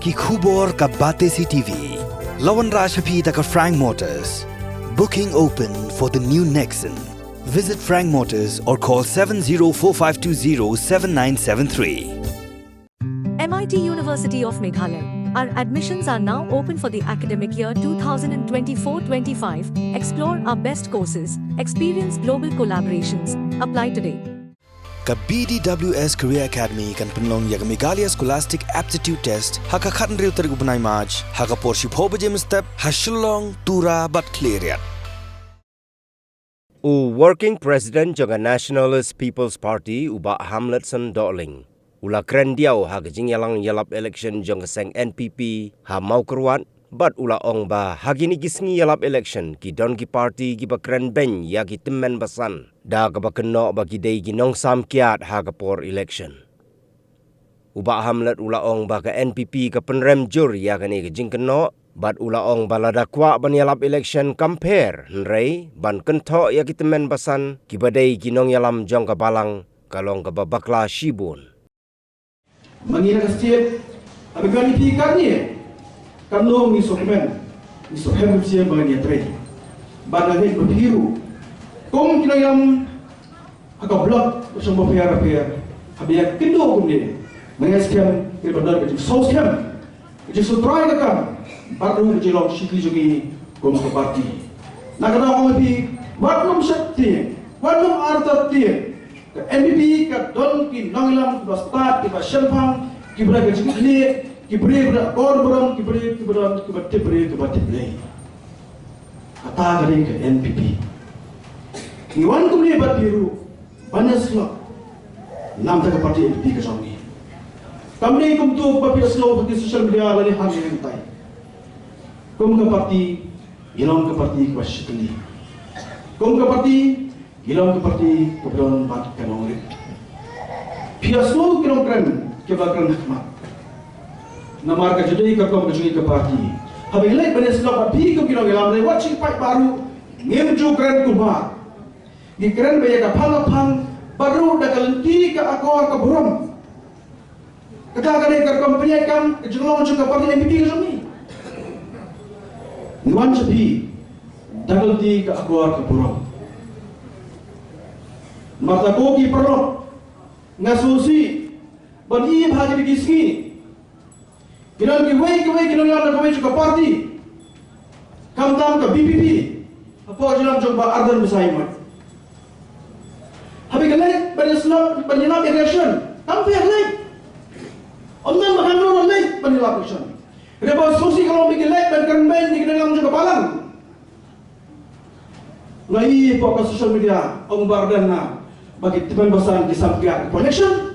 ki khubor ka Batesi TV. Lawan Rajhapi taka Frank Motors. Booking open for the new Nexon. Visit Frank Motors or call 7045207973. MIT University of Meghalaya. Our admissions are now open for the academic year 2024-25. Explore our best courses, experience global collaborations. Apply today. Ka BDWS Career Academy kan penlong ya Meghalaya Scholastic Aptitude Test haka khatan riu tarik upanai maj haka porship ho bajem step hashulong tura bat cleariat. Working President jaga Nationalist People's Party uba Hamletson Darling. Ula keren diau ha gejing yalang yalap election jong seng NPP ha mau keruat bat ula ong ba hagini gisngi yalap election ki don ki party ki ba keren ben ya ki timmen basan da ka ba keno ba ki dei ki nong sam kiat ha ka por election. Uba Hamlet ula ong ba ka NPP ka penrem jur ya kani gejing keno bat ula ong ba lada kwa ban yalap election compare nrei ban kento ya ki timmen basan ki ba dei ki nong yalam jong ka balang kalong ka ba bakla shibun. Mengira ke setiap abang ni pikan ni kamu ni sokmen siapa bagi trade bagai berbiru kong kena yang agak blok bersama pihak habis kedua kemudian mengasihkan kepada kerja sosial kerja sutrai kan baru kerja long sikli jogi kom ke parti nak kena orang lebih baru mesti baru arti NPP ka don ki nongilam ki start ki shelfang ki bra ka jikli ki bre bra korboram ki batibre kata gari ka NPP ki wan kumni bat biru banaslo nam ta ka parti NPP ka songi kamni kum tu ba pi slow di social media lani ham yang tai kum ka parti ilong ka parti ka shikli kum ka parti Gilang seperti kebetulan bat kanong rit. Piaslo kinong keren kebakran hikmat. Namar ka judai ka kom kejungi ke parti. Habis lek benes lo papi ko kinong ilam le watching fight baru ngimju keren kumar. Di keren baya ka pang baru dah kalenti ka akor ka buram. Kata ka company kam kejunglong juga parti NPP ka sami. Nuan sepi dagalti ka akor ka buram. Mata koki perlu ngasusi bani bhaji bigisni kiran ki wei kiran yang nak juga parti kam tam ka BPP apa jelam coba ardan besaimat habis kelai bereslam penyelam election tampil lek ondan makan lek penyelam election reba susi kalau bikin lek dan campaign di dalam juga palang ngai fokus social media ombar dan na bagi teman besar di Sampiak Connection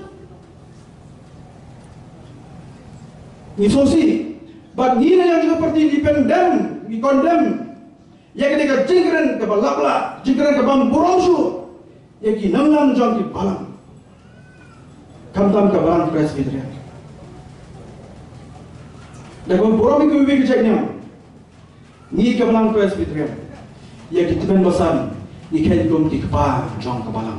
ni sosi bag ni yang juga parti independen di condemn yang ketika jingkran ke balapla jingkran ke bamburongsu yang kinanglam jong di balang kamtam ke balang presbyterian dan bamburong ke wiwi kejadian ni ke balang presbyterian yang teman besar ni kentum di kepala jong ke balang